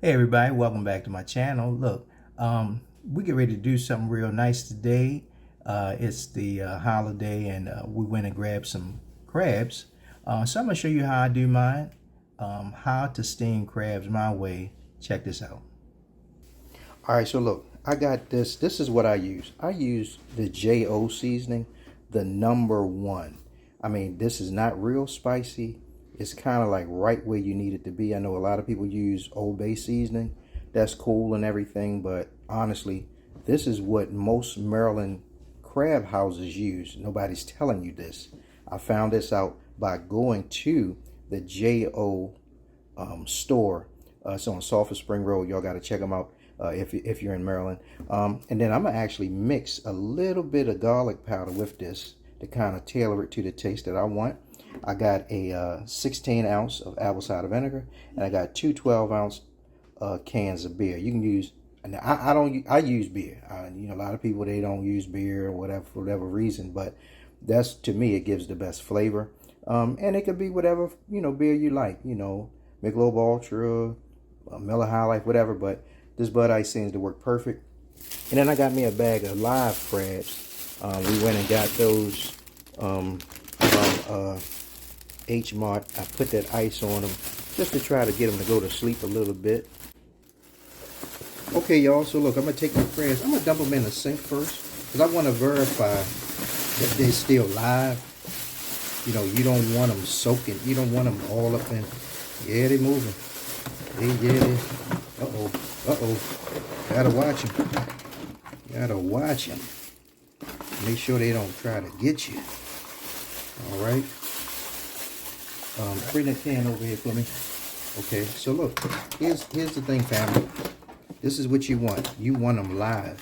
Hey everybody, welcome back to my channel. Look, we get ready to do something real nice today. It's the holiday and we went and grabbed some crabs. So I'm going to show you how I do mine, how to steam crabs my way. Check this out. All right, so look, I got this. This is what I use. I use the J.O. seasoning, the #1. I mean, this is not real spicy. It's kind of like right where you need it to be. I know a lot of people use Old Bay seasoning. That's cool and everything, but honestly, this is what most Maryland crab houses use. Nobody's telling you this. I found this out by going to the J.O. store. It's on Sulphur Spring Road. Y'all got to check them out if you're in Maryland. And then I'm going to actually mix a little bit of garlic powder with this to kind of tailor it to the taste that I want. I got a 16 ounce of apple cider vinegar, and I got two 12-ounce cans of beer. You can use, and I use beer. You know, a lot of people, they don't use beer or whatever for whatever reason, but that's, to me, it gives the best flavor. And it could be whatever, you know, beer you like, you know, Michelob Ultra, Miller High Life, whatever, but this Bud Ice seems to work perfect. And then I got me a bag of live crabs. We went and got those from H Mart. I put that ice on them just to try to get them to go to sleep a little bit. Okay, y'all, so look, I'm going to take my crabs. I'm going to dump them in the sink first because I want to verify that they're still live. You know, you don't want them soaking. You don't want them all up in. Yeah, they're moving. They. Uh-oh. Gotta watch them. Gotta watch them. Make sure they don't try to get you. All right. Bring the can over here for me. Okay, so look, here's the thing, family. This is what you want. You want them live.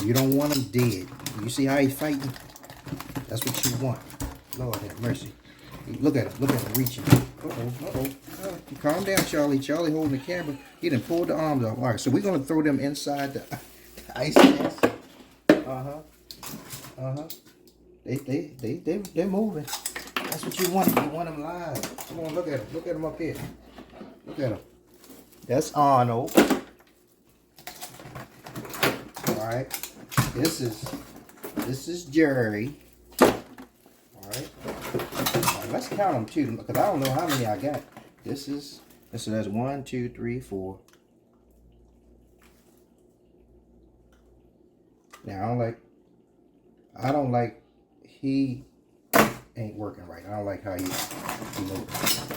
You don't want them dead. You see how he's fighting? That's what you want. Lord have mercy. Look at him reaching. Calm down, Charlie. Charlie holding the camera. He done pulled the arms off. All right, so we're gonna throw them inside the ice chest. They're moving. That's what you want. You want them live. Come on, look at them. Look at them up here. Look at them. That's Arnold. All right. This is Jerry. All right. Let's count them too, because I don't know how many I got. That's 1, 2, 3, 4. Now I don't like he ain't working right. I don't like how you know,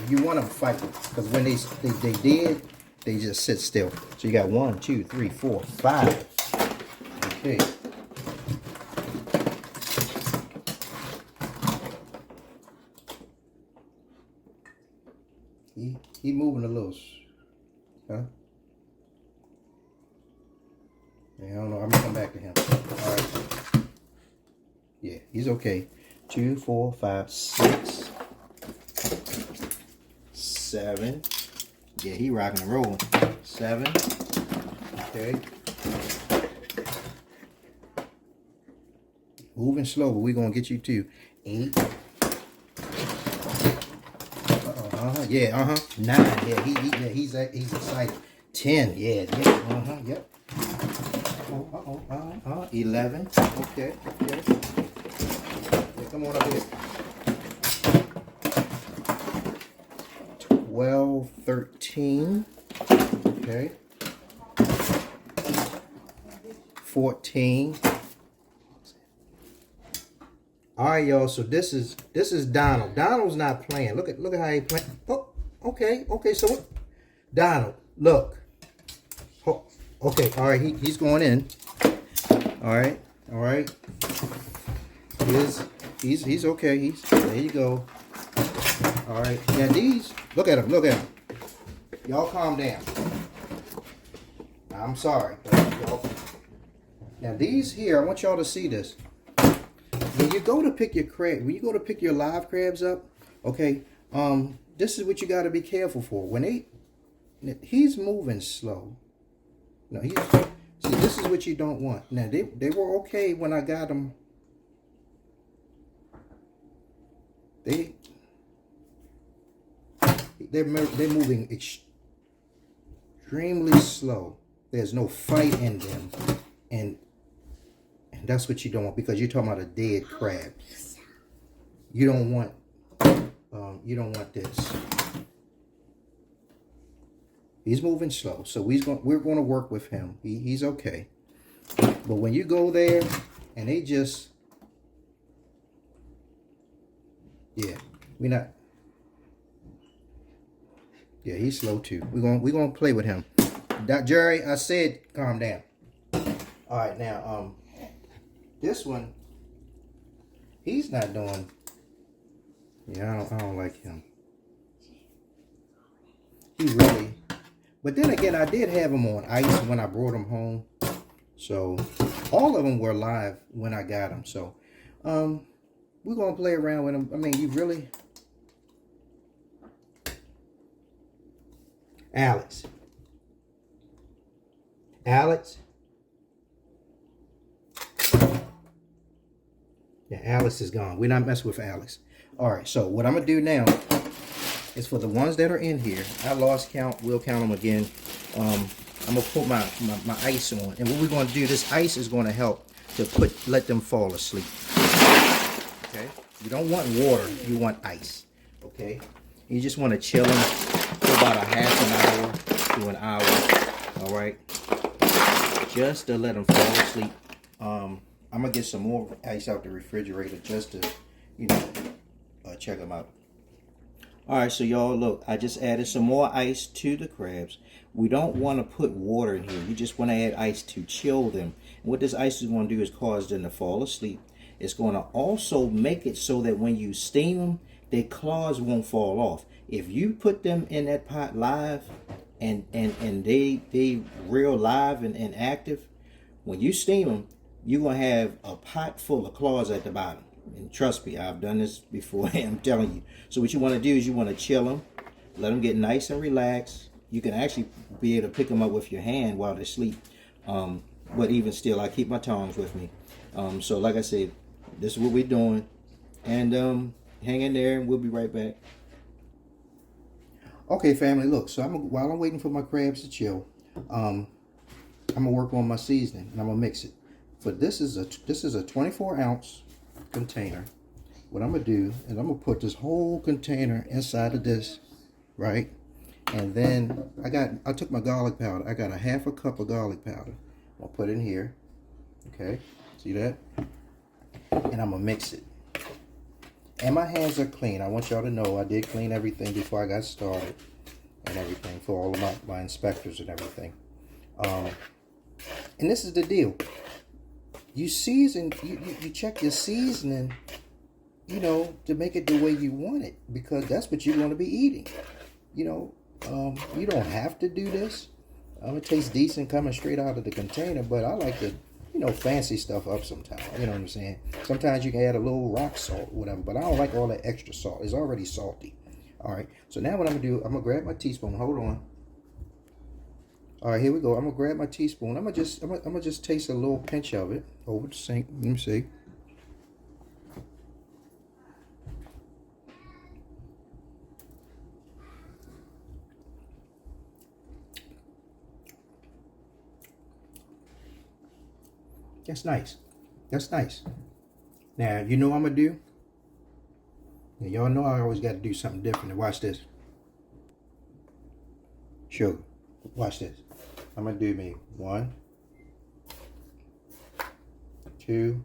you want them fighting, because when they did, they just sit still. So you got 1, 2, 3, 4, 5. Okay. He moving a little, huh? Yeah, I don't know. I'm gonna come back to him. All right. Yeah, he's okay. 2, 4, 5, 6, 7. Yeah, he rocking and rolling. 7. Okay. Moving slow, but we're gonna get you to 8. Yeah, 9. Yeah, he's excited. 10. Yeah. Yep. 11. Okay. Yeah, come on up here. 12, 13. Okay. 14. All right, y'all. So this is Donald. Donald's not playing. Look at how he playing. Oh, okay. So what? Donald, look. Oh, okay. All right. He's going in. All right. He's okay. There you go. All right. Now these. Look at him. Y'all calm down. I'm sorry. Now these here, I want y'all to see this. When you go to pick your live crabs up, okay, this is what you got to be careful for. When he's moving slow. No, see, this is what you don't want. Now they were okay when I got them. They're moving extremely slow. There's no fight in them. And that's what you don't want, because you're talking about a dead crab. You don't want this. He's moving slow, so we're going to work with him. He's okay. But when you go there and they just, yeah, yeah, he's slow too. We're gonna play with him. Jerry, I said calm down. All right, now this one, he's not doing. Yeah, I don't like him. He really. But then again, I did have him on ice when I brought him home. So all of them were live when I got them. So we're gonna play around with them. I mean, you really, Alex. Yeah, Alex is gone. We're not messing with Alex. All right, so what I'm gonna do now is for the ones that are in here, I lost count. We'll count them again. I'm gonna put my ice on, and what we're gonna do, this ice is gonna help to let them fall asleep. Okay, you don't want water, you want ice. Okay, you just want to chill them for about a half an hour to an hour. All right, just to let them fall asleep. I'm gonna get some more ice out the refrigerator just to, check them out. All right, so y'all, look, I just added some more ice to the crabs. We don't want to put water in here. You just want to add ice to chill them. And what this ice is going to do is cause them to fall asleep. It's going to also make it so that when you steam them, their claws won't fall off. If you put them in that pot live and they real live and active, when you steam them, you're going to have a pot full of claws at the bottom. And trust me, I've done this before. I'm telling you. So what you want to do is you want to chill them, let them get nice and relaxed. You can actually be able to pick them up with your hand while they sleep. But even still, I keep my tongs with me. So like I said, this is what we're doing. And hang in there, and we'll be right back. Okay, family, look. So while I'm waiting for my crabs to chill, I'm gonna work on my seasoning, and I'm gonna mix it. For this is a 24-ounce container. What I'm gonna do is I'm gonna put this whole container inside of this, right? And then I took my garlic powder. I got a half a cup of garlic powder. I'll put it in here. Okay, see that? And I'm gonna mix it. And my hands are clean. I want y'all to know I did clean everything before I got started and everything for all of my inspectors and everything. And this is the deal. You season, you check your seasoning, to make it the way you want it, because that's what you're going to be eating. You don't have to do this. It tastes decent coming straight out of the container, but I like to, fancy stuff up sometimes. You know what I'm saying? Sometimes you can add a little rock salt or whatever, but I don't like all that extra salt. It's already salty. All right. So now what I'm going to do, I'm going to grab my teaspoon. Hold on. All right, here we go. I'm gonna grab my teaspoon. I'm gonna just taste a little pinch of it over the sink. Let me see. That's nice. That's nice. Now you know what I'm gonna do. Now, y'all know I always got to do something different. Watch this. Sugar. Watch this. I'm going to do me 1, 2,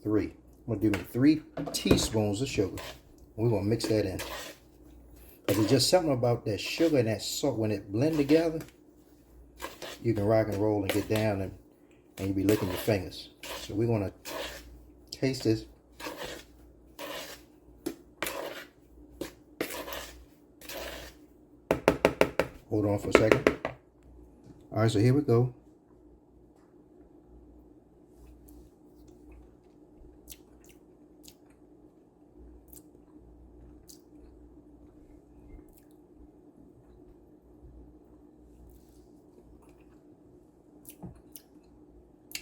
3. I'm going to do me 3 teaspoons of sugar. We're going to mix that in. Because there's just something about that sugar and that salt. When it blend together, you can rock and roll and get down and you'll be licking your fingers. So we're going to taste this. Hold on for a second. All right, so here we go.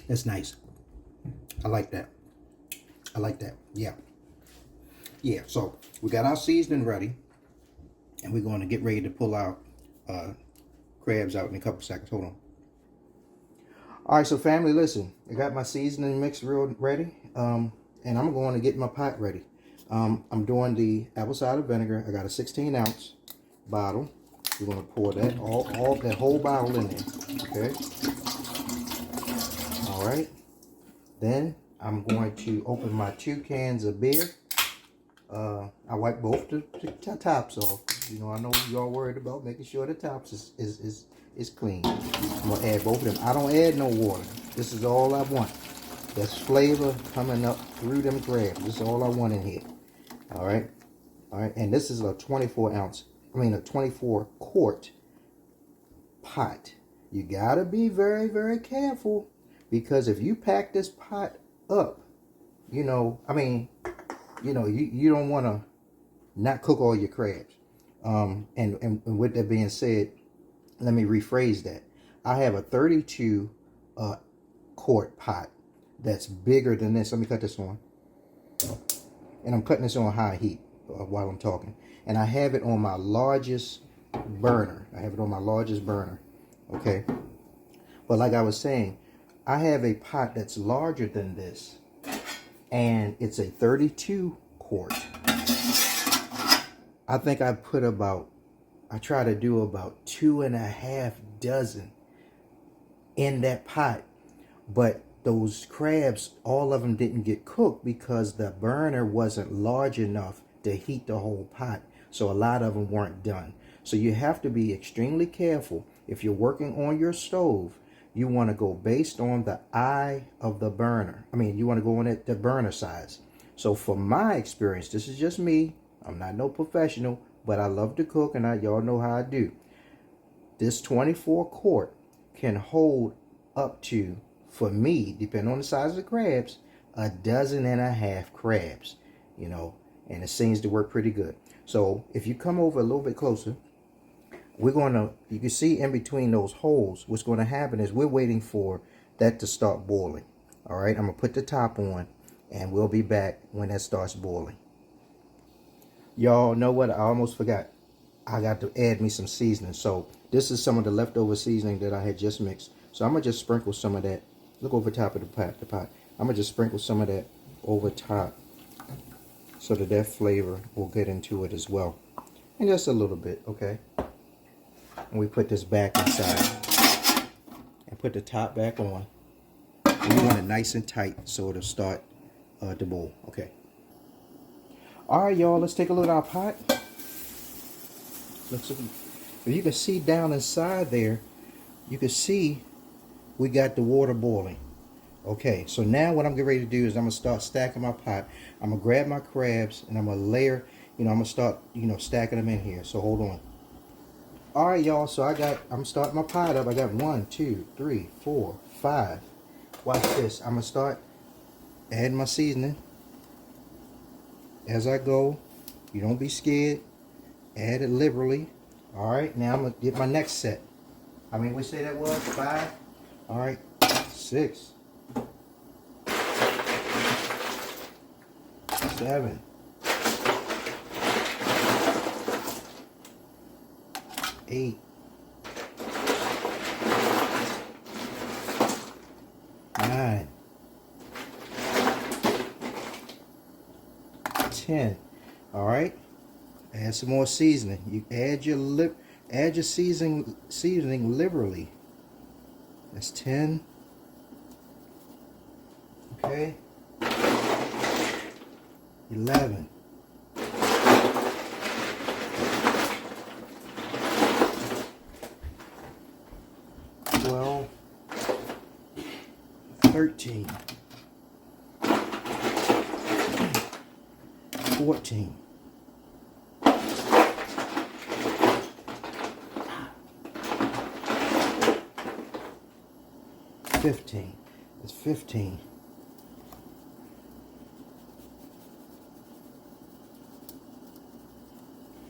That's nice. I like that. I like that. Yeah. Yeah, so we got our seasoning ready, and we're going to get ready to pull out crabs out in a couple seconds. Hold on. All right, so family, listen. I got my seasoning mix real ready, and I'm going to get my pot ready. I'm doing the apple cider vinegar. I got a 16-ounce bottle. We're going to pour that all that whole bottle in there. Okay. All right. Then I'm going to open my 2 cans of beer. I wipe both the tops off. You know, I know y'all worried about making sure the tops is clean. I'm gonna add both of them. I don't add no water. This is all I want. That's flavor coming up through them crabs. This is all I want in here. All right, and this is a 24 quart pot. You gotta be very, very careful, because if you pack this pot up, you know, you don't want to not cook all your crabs. And with that being said, let me rephrase that. I have a 32 quart pot that's bigger than this. Let me cut this on. And I'm cutting this on high heat while I'm talking. And I have it on my largest burner. Okay. But like I was saying, I have a pot that's larger than this. And it's a 32 quart. I think I try to do about 2.5 dozen in that pot. But those crabs, all of them didn't get cooked because the burner wasn't large enough to heat the whole pot. So a lot of them weren't done. So you have to be extremely careful. If you're working on your stove, you want to go based on the eye of the burner. You want to go on at the burner size. So from my experience, this is just me. I'm not no professional, but I love to cook, and y'all know how I do. This 24 quart can hold up to, for me, depending on the size of the crabs, 1.5 dozen crabs, you know, and it seems to work pretty good. So if you come over a little bit closer, you can see in between those holes, what's going to happen is we're waiting for that to start boiling. All right, I'm going to put the top on, and we'll be back when that starts boiling. Y'all know what? I almost forgot. I got to add me some seasoning. So this is some of the leftover seasoning that I had just mixed. So I'm going to just sprinkle some of that. Look over top of the pot. I'm going to just sprinkle some of that over top so that flavor will get into it as well. And just a little bit, okay? And we put this back inside and put the top back on. And you want it nice and tight so it'll start to boil. Okay. All right, y'all. Let's take a look at our pot. If you can see down inside there, you can see we got the water boiling. Okay. So now what I'm getting ready to do is I'm gonna start stacking my pot. I'm gonna grab my crabs and I'm gonna layer. I'm gonna start stacking them in here. So hold on. All right, y'all, so I'm starting my pot up. I got 1, 2, 3, 4, 5. Watch this. I'm going to start adding my seasoning as I go. You don't be scared. Add it liberally. All right, now I'm going to get my next set. We say that was 5. All right, 6, 7, 8, 9, 10. All right. Add some more seasoning. You add your seasoning liberally. That's 10. Okay. 11. 12, 13, 14, 15. It's 15.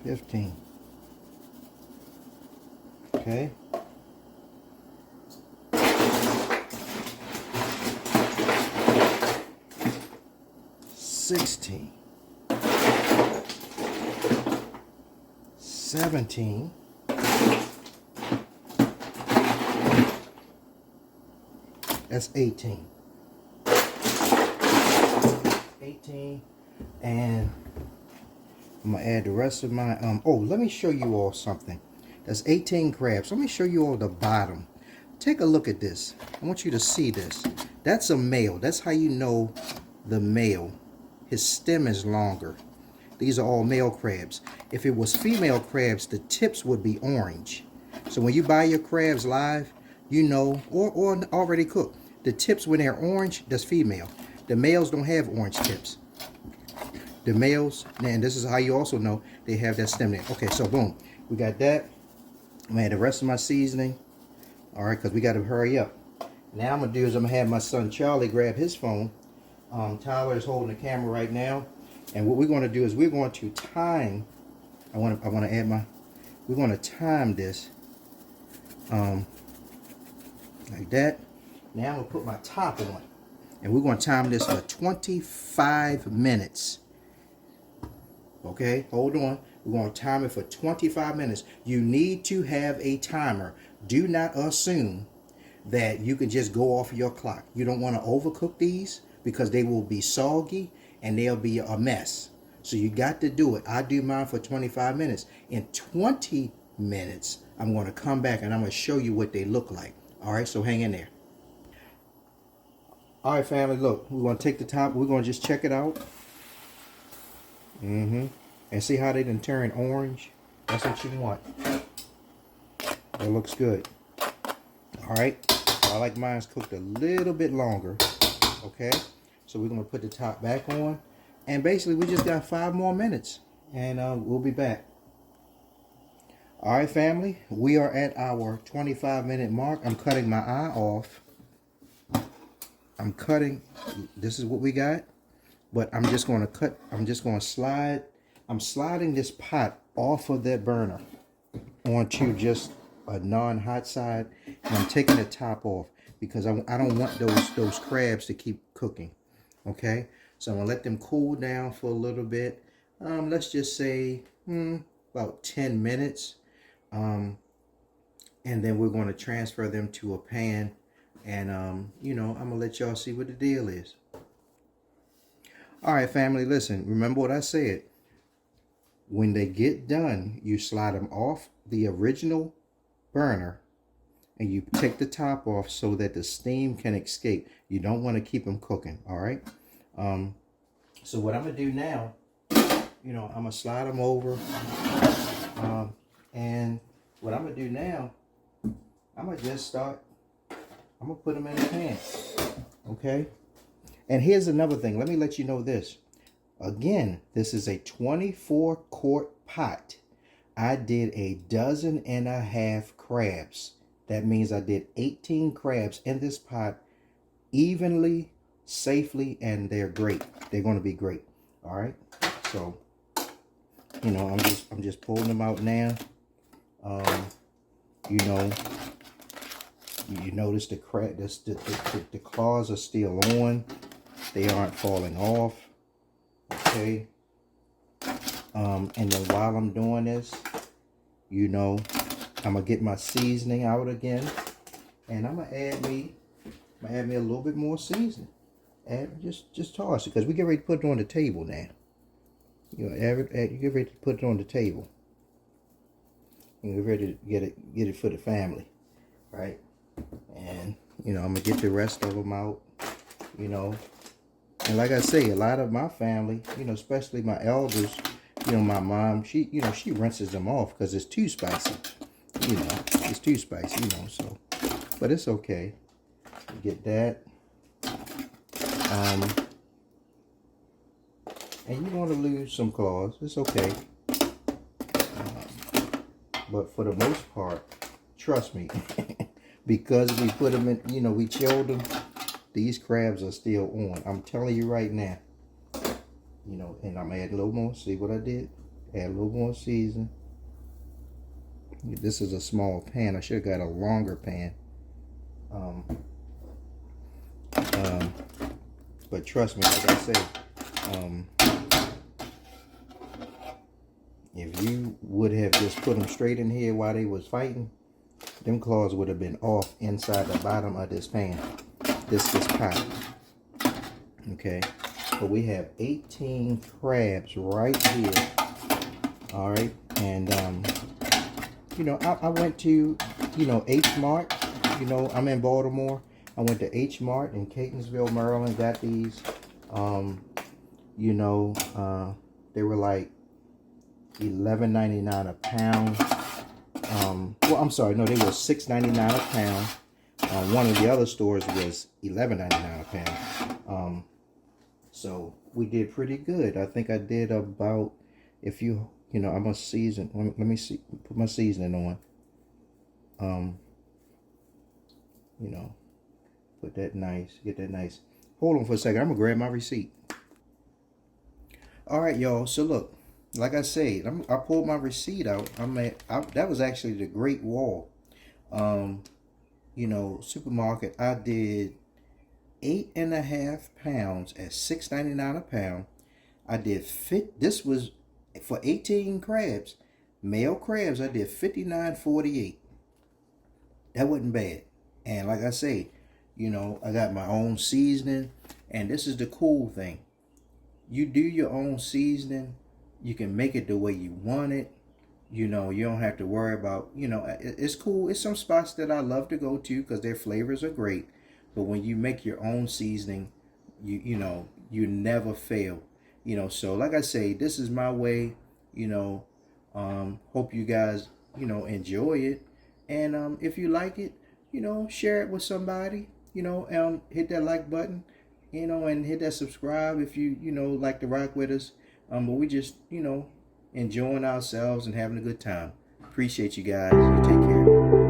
15. Okay. 16, 17, That's 18. 18. And I'm gonna add the rest of my oh, let me show you all something. That's 18 crabs. Let me show you all the bottom. Take a look at this. I want you to see this. That's a male. That's how you know the male. His stem is longer. These are all male crabs. If it was female crabs, the tips would be orange. So when you buy your crabs live, you know, or already cooked, the tips when they're orange, that's female. The males don't have orange tips. The males, and this is how you also know they have that stem there. Okay, so boom, we got that. I'm gonna add the rest of my seasoning. All right, because we got to hurry up. Now I'm gonna do is I'm gonna have my son Charlie grab his phone. Tyler is holding the camera right now, and what we're going to do is we're going to time. I want to add my. We're going to time this, like that. Now I'm gonna put my top on, and we're going to time this for 25 minutes. Okay, hold on. We're going to time it for 25 minutes. You need to have a timer. Do not assume that you can just go off your clock. You don't want to overcook these because they will be soggy and they'll be a mess. So you got to do it. I do mine for 25 minutes. In 20 minutes, I'm going to come back and I'm going to show you what they look like. All right, so hang in there. All right, family, look, we're going to take the top. We're going to just check it out. And see how they done turn orange. That's what you want. That looks good. All right, I like mine's cooked a little bit longer. Okay, so we're gonna put the top back on, and basically we just got 5 more minutes, and we'll be back. All right, family, we are at our 25-minute mark. I'm cutting my eye off. I'm cutting. This is what we got. But I'm just going to cut, I'm just going to slide, I'm sliding this pot off of that burner onto just a non-hot side, and I'm taking the top off because I don't want those crabs to keep cooking. Okay, so I'm going to let them cool down for a little bit. Let's just say about 10 minutes. And then we're going to transfer them to a pan, and you know, I'm going to let y'all see what the deal is. All right, family, listen, remember what I said. When they get done, you slide them off the original burner and you take the top off so that the steam can escape. You don't want to keep them cooking, all right? So what I'm going to do now, you know, I'm going to slide them over. And what I'm going to do now, I'm going to just start, I'm going to put them in the pan, okay? And here's another thing. Let me let you know this. Again, this is a 24-quart pot. I did 1.5 dozen crabs. That means I did 18 crabs in this pot evenly, safely, and they're great. They're going to be great. All right. So, you know, I'm just pulling them out now. You know, you notice the crab, the claws are still on. They aren't falling off. Okay. And then while I'm doing this, you know, I'm gonna get my seasoning out again, and I'm gonna add me a little bit more seasoning. And just toss it because we get ready to put it on the table now. You know, you get ready to put it on the table. And get ready to get it for the family, right? And you know, I'm gonna get the rest of them out. You know. And like I say, a lot of my family, you know, especially my elders, you know, my mom, she rinses them off because it's too spicy. You know, it's too spicy, you know, so. But it's okay. Get that. And you're going to lose some claws. It's okay. But for the most part, trust me, because we put them in, you know, we chilled them. These crabs are still on. I'm telling you right now. You know, and I'm adding a little more. See what I did? Add a little more season. This is a small pan. I should have got a longer pan. But trust me, like I said, if you would have just put them straight in here while they was fighting, them claws would have been off inside the bottom of this pan. this pot. Okay, but we have 18 crabs right here. All right, and you know, I went to, you know, H Mart. You know, I'm in Baltimore. I went to H Mart in Catonsville, Maryland. Got these. You know, they were like $11.99 a pound. Well, I'm sorry, no, they were $6.99 a pound. One of the other stores was $11.99 a pound. So we did pretty good. I think I did about, if you know, I'm gonna season. Let me see, put my seasoning on. You know, put that nice, get that nice. Hold on for a second. I'm gonna grab my receipt. All right, y'all. So look, like I said, I pulled my receipt out. That was actually the Great Wall, you know, supermarket. I did 8.5 pounds at $6.99 a pound. I did this was for 18 crabs, male crabs. I did $59.48. That wasn't bad. And like I say, you know, I got my own seasoning, and this is the cool thing. You do your own seasoning, you can make it the way you want it. You know, you don't have to worry about, you know, it's cool. It's some spots that I love to go to because their flavors are great. But when you make your own seasoning, you know, you never fail. You know, so like I say, this is my way. You know, hope you guys, you know, enjoy it. And if you like it, you know, share it with somebody. You know, hit that like button. You know, and hit that subscribe if you know, like to rock with us. But we just, you know, enjoying ourselves and having a good time. Appreciate you guys. You take care.